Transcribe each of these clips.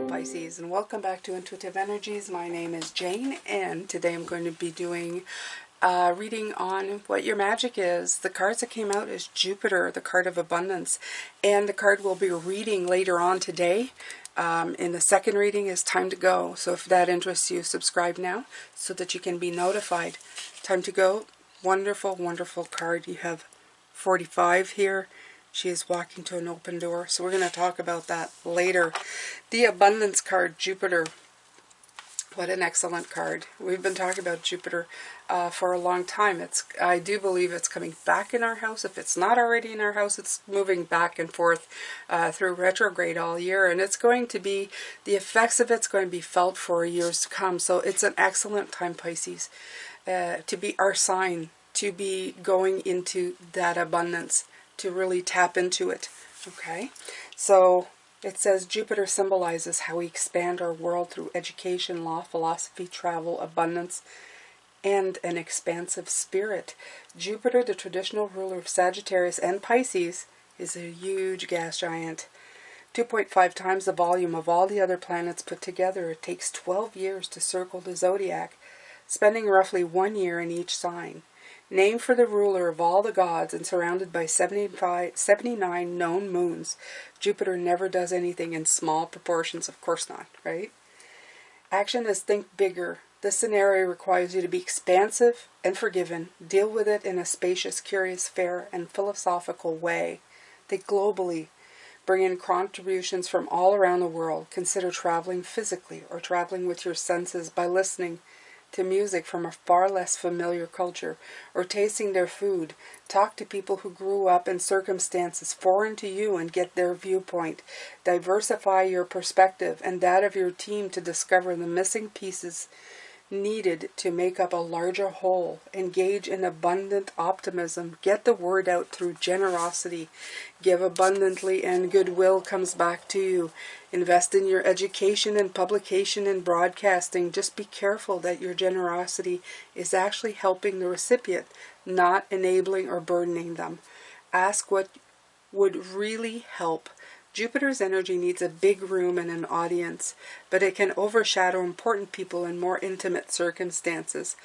Pisces, and welcome back to Intuitive Energies. My name is Jane, and today I'm going to be doing a reading on what your magic is. The cards that came out is Jupiter, the card of abundance, and the card we'll be reading later on today in the second reading is Time to Go. So if that interests you, subscribe now so that you can be notified. Time to Go, wonderful, wonderful card. You have 45 here. She is walking to an open door. So we're going to talk about that later. The abundance card, Jupiter. What an excellent card. We've been talking about Jupiter for a long time. I do believe it's coming back in our house. If it's not already in our house, it's moving back and forth through retrograde all year. And it's going to be, the effects of it's going to be felt for years to come. So it's an excellent time, Pisces, to be our sign, to be going into that abundance, to really tap into it. Okay, so it says Jupiter symbolizes how we expand our world through education, law, philosophy, travel, abundance, and an expansive spirit. Jupiter, the traditional ruler of Sagittarius and Pisces, is a huge gas giant. 2.5 times the volume of all the other planets put together. It takes 12 years to circle the zodiac, spending roughly 1 year in each sign. Named for the ruler of all the gods and surrounded by 79 known moons, Jupiter never does anything in small proportions, of course not, right? Action is think bigger. This scenario requires you to be expansive and forgiving. Deal with it in a spacious, curious, fair, and philosophical way. Think globally. Bring in contributions from all around the world. Consider traveling physically or traveling with your senses by listening to music from a far less familiar culture, or tasting their food. Talk to people who grew up in circumstances foreign to you and get their viewpoint. Diversify your perspective and that of your team to discover the missing pieces needed to make up a larger whole. Engage in abundant optimism. Get the word out through generosity. Give abundantly and goodwill comes back to you. Invest in your education and publication and broadcasting. Just be careful that your generosity is actually helping the recipient, not enabling or burdening them. Ask what would really help. Jupiter's energy needs a big room and an audience, but it can overshadow important people in more intimate circumstances.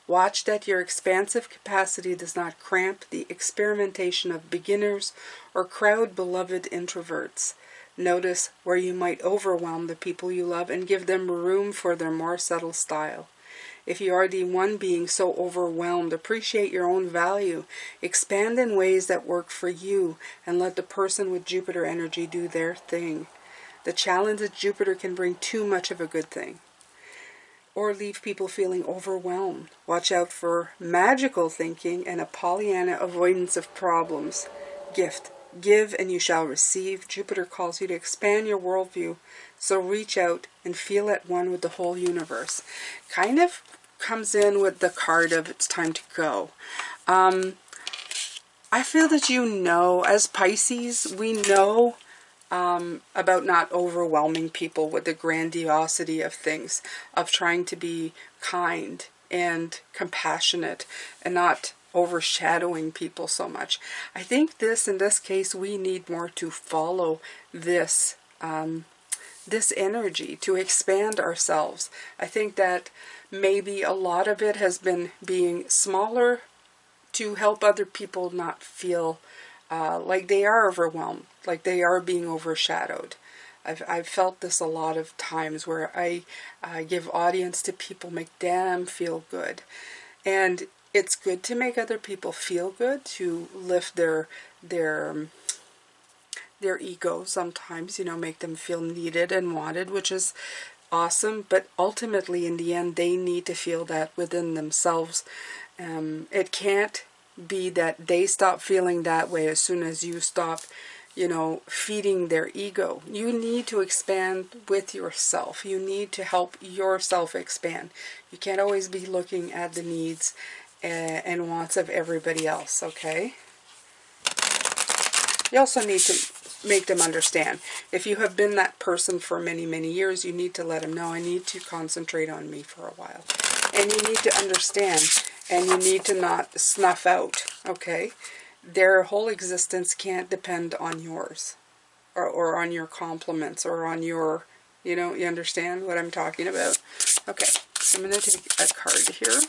Watch that your expansive capacity does not cramp the experimentation of beginners or crowd-beloved introverts. Notice where you might overwhelm the people you love and give them room for their more subtle style. If you are the one being so overwhelmed, appreciate your own value. Expand in ways that work for you and let the person with Jupiter energy do their thing. The challenge is Jupiter can bring too much of a good thing or leave people feeling overwhelmed. Watch out for magical thinking and a Pollyanna avoidance of problems. Gift. Give and you shall receive. Jupiter calls you to expand your worldview, so reach out and feel at one with the whole universe. Kind of comes in with the card of it's time to go. I feel that as Pisces, we know about not overwhelming people with the grandiosity of things, of trying to be kind and compassionate and not overshadowing people so much. I think in this case, we need more to follow this this energy, to expand ourselves. I think that maybe a lot of it has been being smaller to help other people not feel like they are overwhelmed, like they are being overshadowed. I've felt this a lot of times where I give audience to people, make them feel good. And it's good to make other people feel good, to lift their ego sometimes, make them feel needed and wanted, which is awesome. But ultimately, in the end, they need to feel that within themselves. It can't be that they stop feeling that way as soon as you stop, feeding their ego. You need to expand with yourself. You need to help yourself expand. You can't always be looking at the needs and wants of everybody else, okay? You also need to make them understand. If you have been that person for many, many years, you need to let them know, I need to concentrate on me for a while. And you need to understand, and you need to not snuff out, okay? Their whole existence can't depend on yours, or on your compliments, or on your, you know, you understand what I'm talking about? Okay, so I'm going to take a card here.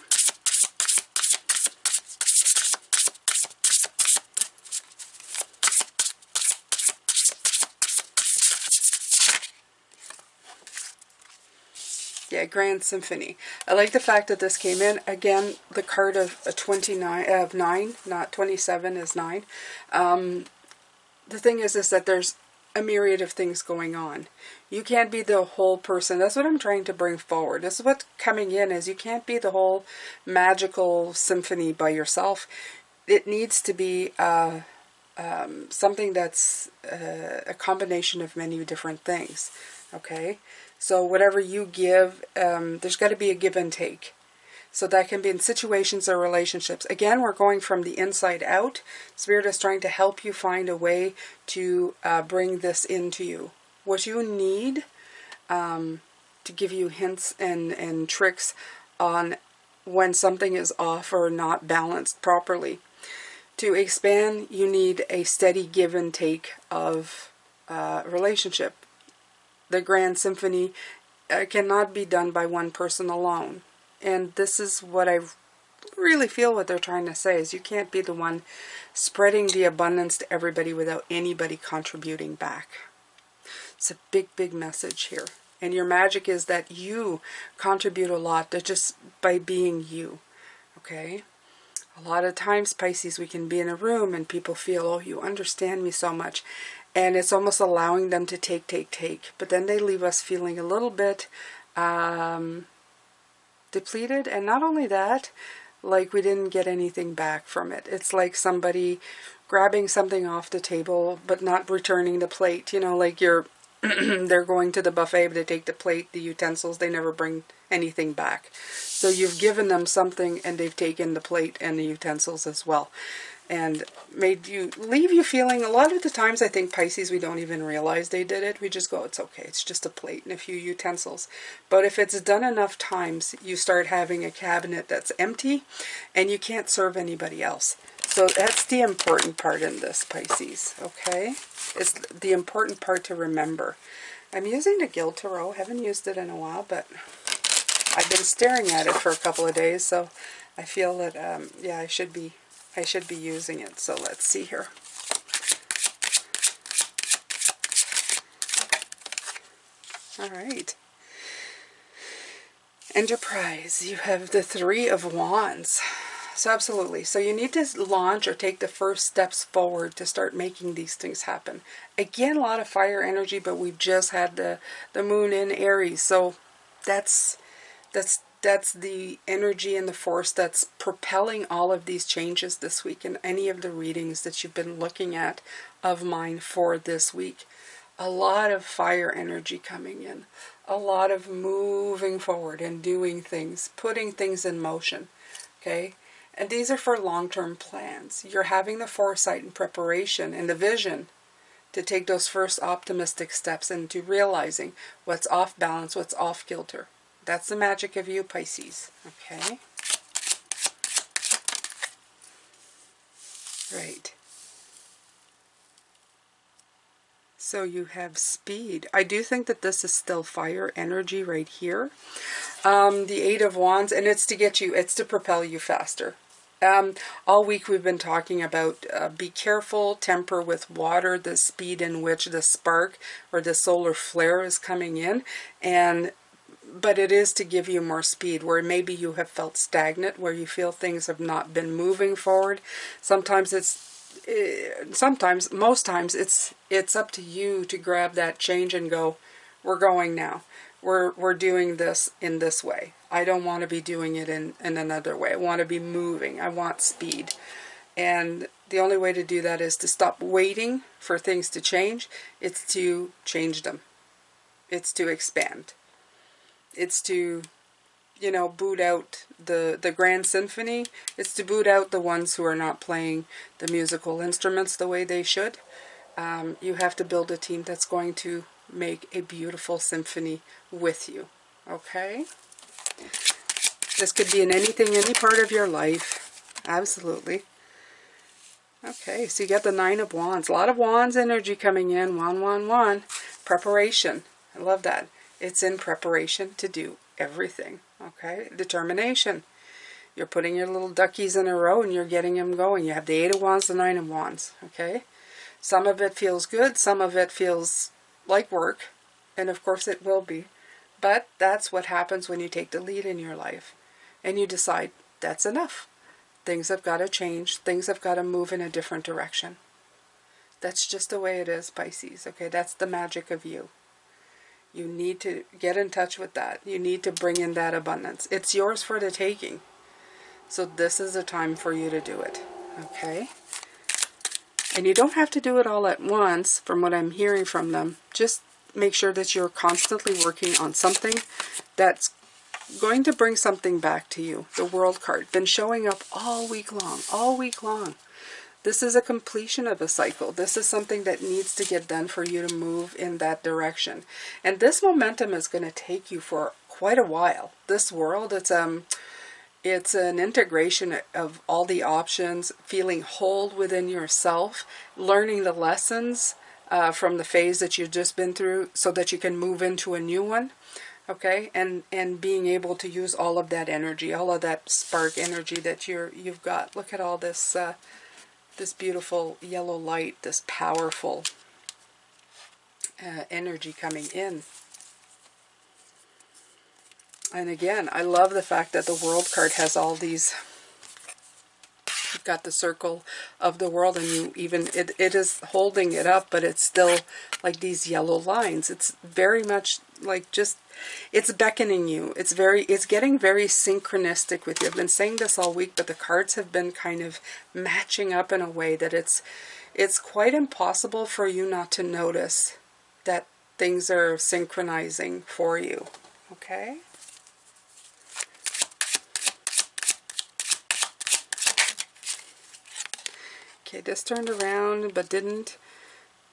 Yeah, Grand Symphony. I like the fact that this came in. Again, the card of 9, not 27 is 9. The thing is that there's a myriad of things going on. You can't be the whole person. That's what I'm trying to bring forward. This is what's coming in, is you can't be the whole magical symphony by yourself. It needs to be something that's a combination of many different things. Okay? So whatever you give, there's got to be a give and take. So that can be in situations or relationships. Again, we're going from the inside out. Spirit is trying to help you find a way to bring this into you. What you need to give you hints and tricks on when something is off or not balanced properly. To expand, you need a steady give and take of relationship. The Grand Symphony cannot be done by one person alone. And this is what I really feel what they're trying to say, is you can't be the one spreading the abundance to everybody without anybody contributing back. It's a big, big message here. And your magic is that you contribute a lot just by being you. Okay? A lot of times, Pisces, we can be in a room and people feel, oh, you understand me so much. And it's almost allowing them to take. But then they leave us feeling a little bit depleted. And not only that, like we didn't get anything back from it. It's like somebody grabbing something off the table but not returning the plate. You know, like you're they're going to the buffet, but they take the plate, the utensils, they never bring anything back. So you've given them something and they've taken the plate and the utensils as well. And leave you feeling, a lot of the times I think Pisces, we don't even realize they did it. We just go, it's okay, it's just a plate and a few utensils. But if it's done enough times, you start having a cabinet that's empty and you can't serve anybody else. So that's the important part in this, Pisces, okay? It's the important part to remember. I'm using the Guild Tarot. Haven't used it in a while, but I've been staring at it for a couple of days, so I feel that, yeah, I should be using it. So let's see here. All right. Enterprise. You have the Three of Wands. So absolutely. So you need to launch or take the first steps forward to start making these things happen. Again, a lot of fire energy, but we've just had the moon in Aries. So that's the energy and the force that's propelling all of these changes this week in any of the readings that you've been looking at of mine for this week. A lot of fire energy coming in. A lot of moving forward and doing things, putting things in motion. Okay? And these are for long-term plans. You're having the foresight and preparation and the vision to take those first optimistic steps into realizing what's off balance, what's off kilter. That's the magic of you, Pisces. Okay? Right. So you have speed. I do think that this is still fire energy right here. The Eight of Wands, and it's to get you, it's to propel you faster. All week we've been talking about be careful, temper with water, the speed in which the spark or the solar flare is coming in, but it is to give you more speed, where maybe you have felt stagnant, where you feel things have not been moving forward. Sometimes most times it's up to you to grab that change and go, we're going now. We're doing this in this way. I don't want to be doing it in another way. I want to be moving. I want speed. And the only way to do that is to stop waiting for things to change. It's to change them. It's to expand. It's to, you know, boot out the Grand Symphony. It's to boot out the ones who are not playing the musical instruments the way they should. You have to build a team that's going to make a beautiful symphony with you. Okay? This could be in anything, any part of your life. Absolutely. Okay, so you got the Nine of Wands. A lot of Wands energy coming in. 111. Preparation. I love that. It's in preparation to do everything. Okay, determination. You're putting your little duckies in a row and you're getting them going. You have the Eight of Wands, the Nine of Wands. Okay, some of it feels good. Some of it feels like work. And of course it will be. But that's what happens when you take the lead in your life. And you decide, that's enough. Things have got to change. Things have got to move in a different direction. That's just the way it is, Pisces. Okay, that's the magic of you. You need to get in touch with that. You need to bring in that abundance. It's yours for the taking. So this is a time for you to do it. Okay? And you don't have to do it all at once, from what I'm hearing from them. Just make sure that you're constantly working on something that's going to bring something back to you. The World card, been showing up all week long, all week long. This is a completion of a cycle. This is something that needs to get done for you to move in that direction. And this momentum is going to take you for quite a while. This world, it's an integration of all the options, feeling whole within yourself, learning the lessons from the phase that you've just been through so that you can move into a new one. Okay, and being able to use all of that energy, all of that spark energy that you've got. Look at all this this beautiful yellow light, this powerful energy coming in. And again, I love the fact that the World card has all these. You've got the circle of the world, and you even it is holding it up, but it's still like these yellow lines. It's very much like just. It's beckoning you. It's getting very synchronistic with you. I've been saying this all week, but the cards have been kind of matching up in a way that it's quite impossible for you not to notice that things are synchronizing for you. Okay? Okay, this turned around but didn't.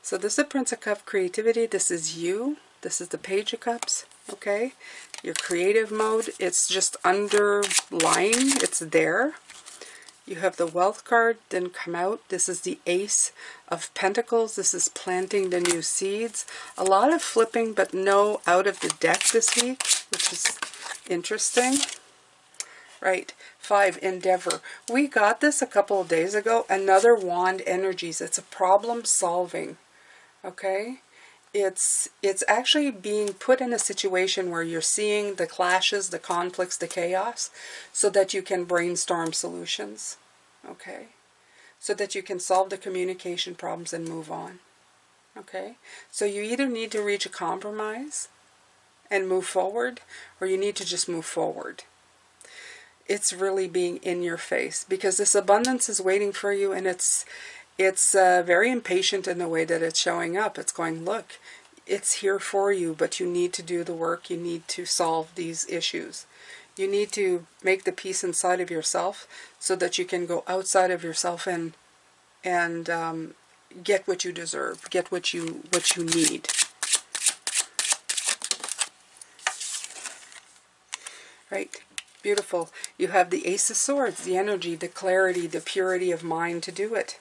So this is the Prince of Cups, creativity. This is you. This is the Page of Cups. Okay, your creative mode, it's just underlying, it's there. You have the Wealth card, didn't come out. This is the Ace of Pentacles. This is planting the new seeds. A lot of flipping, but no out of the deck this week, which is interesting. Right, 5, Endeavor. We got this a couple of days ago. Another Wand energies. It's a problem solving. Okay? It's actually being put in a situation where you're seeing the clashes, the conflicts, the chaos, so that you can brainstorm solutions, okay? So that you can solve the communication problems and move on, okay? So you either need to reach a compromise and move forward, or you need to just move forward. It's really being in your face, because this abundance is waiting for you, and it's very impatient in the way that it's showing up. It's going, look, it's here for you, but you need to do the work. You need to solve these issues. You need to make the peace inside of yourself so that you can go outside of yourself and get what you deserve, get what you need. Right? Beautiful. You have the Ace of Swords, the energy, the clarity, the purity of mind to do it.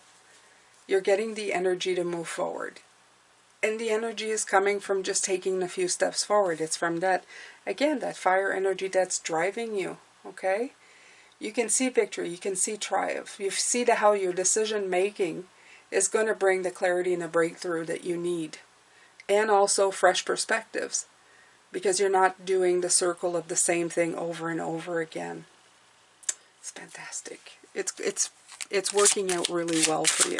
You're getting the energy to move forward. And the energy is coming from just taking a few steps forward. It's from that, again, that fire energy that's driving you, okay? You can see victory. You can see triumph. You see how your decision making is going to bring the clarity and the breakthrough that you need. And also fresh perspectives. Because you're not doing the circle of the same thing over and over again. It's fantastic. It's working out really well for you.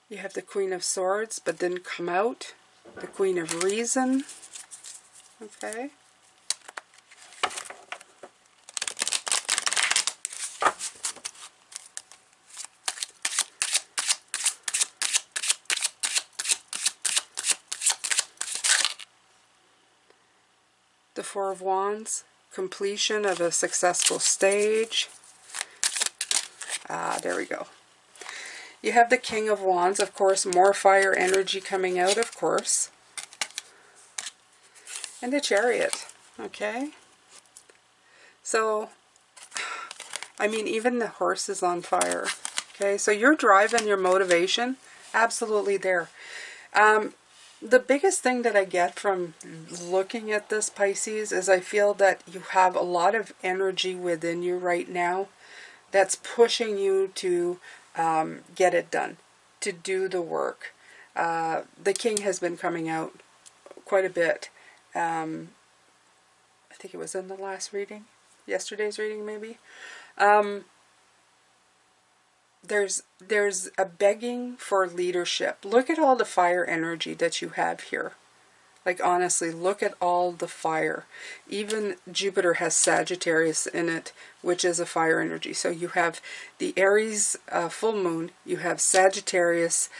You have the Queen of Swords, but didn't come out. The Queen of Reason. Okay. The Four of Wands. Completion of a successful stage. There we go. You have the King of Wands, of course, more fire energy coming out, of course. And the Chariot, okay? So, I mean, even the horse is on fire, okay? So your drive and your motivation, absolutely there. The biggest thing that I get from looking at this, Pisces, is I feel that you have a lot of energy within you right now that's pushing you to get it done, to do the work. The King has been coming out quite a bit. I think it was in the last reading, yesterday's reading maybe. There's a begging for leadership. Look at all the fire energy that you have here. Like, honestly, look at all the fire. Even Jupiter has Sagittarius in it, which is a fire energy. So you have the Aries full moon. You have Sagittarius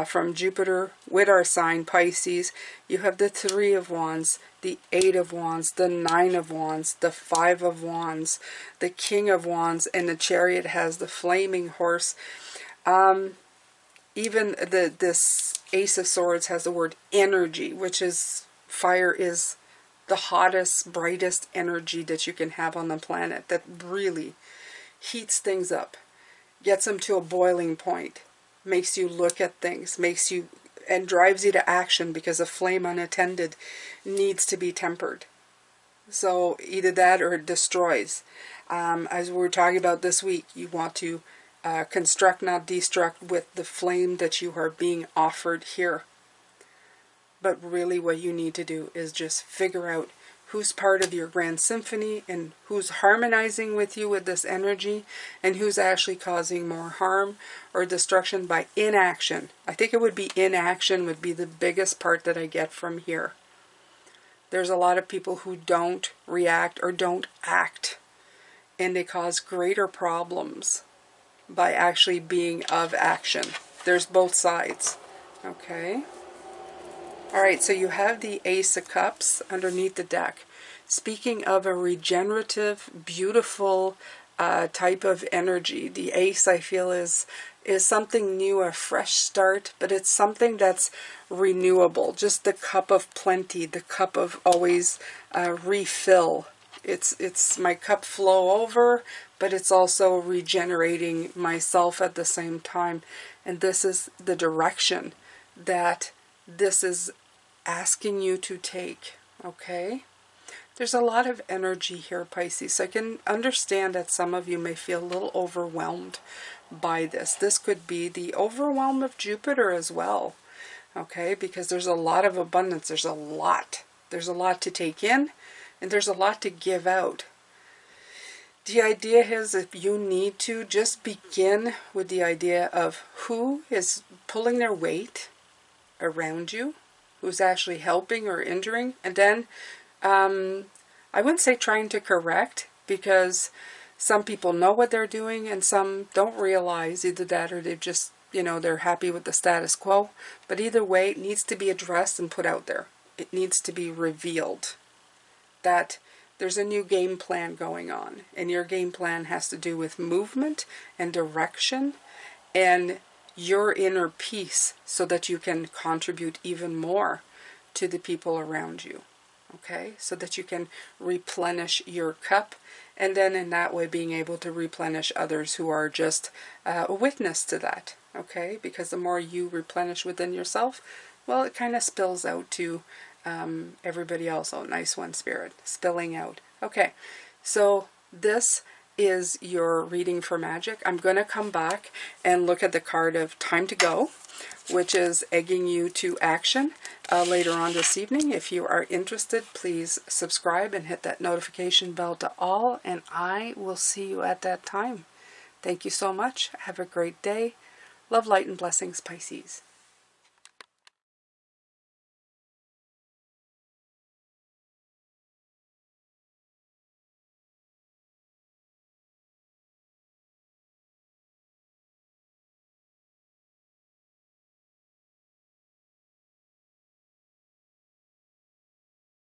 from Jupiter with our sign, Pisces. You have the 3 of Wands, the 8 of Wands, the 9 of Wands, the 5 of Wands, the King of Wands, and the Chariot has the flaming horse. Even this Ace of Swords has the word energy, which is fire is the hottest, brightest energy that you can have on the planet, that really heats things up, gets them to a boiling point, makes you look at things, makes you, and drives you to action, because a flame unattended needs to be tempered. So either that or it destroys. As we were talking about this week, you want to construct, not destruct, with the flame that you are being offered here. But really what you need to do is just figure out who's part of your grand symphony and who's harmonizing with you with this energy, and who's actually causing more harm or destruction by inaction. I think it would be inaction would be the biggest part that I get from here. There's a lot of people who don't react or don't act, and they cause greater problems by actually being of action. There's both sides. Okay. Alright, so you have the Ace of Cups underneath the deck. Speaking of a regenerative, beautiful type of energy, the Ace, I feel, is something new, a fresh start, but it's something that's renewable. Just the cup of plenty, the cup of always refill. It's my cup flow over, but it's also regenerating myself at the same time. And this is the direction that this is asking you to take, okay? There's a lot of energy here, Pisces. So I can understand that some of you may feel a little overwhelmed by this. This could be the overwhelm of Jupiter as well, okay? Because there's a lot of abundance. There's a lot. There's a lot to take in, and there's a lot to give out. The idea is, if you need to, just begin with the idea of who is pulling their weight around you, who's actually helping or injuring, and then I wouldn't say trying to correct, because some people know what they're doing and some don't realize either that, or they've just, they're happy with the status quo. But either way, it needs to be addressed and put out there. It needs to be revealed that there's a new game plan going on, and your game plan has to do with movement and direction and your inner peace, so that you can contribute even more to the people around you, okay? So that you can replenish your cup, and then in that way being able to replenish others who are just a witness to that, okay? Because the more you replenish within yourself, well, it kind of spills out to everybody else. Oh, nice one, Spirit, spilling out. Okay, so this is your reading for magic. I'm going to come back and look at the card of Time to Go, which is egging you to action later on this evening. If you are interested, please subscribe and hit that notification bell to all, and I will see you at that time. Thank you so much. Have a great day. Love, light, and blessings, Pisces.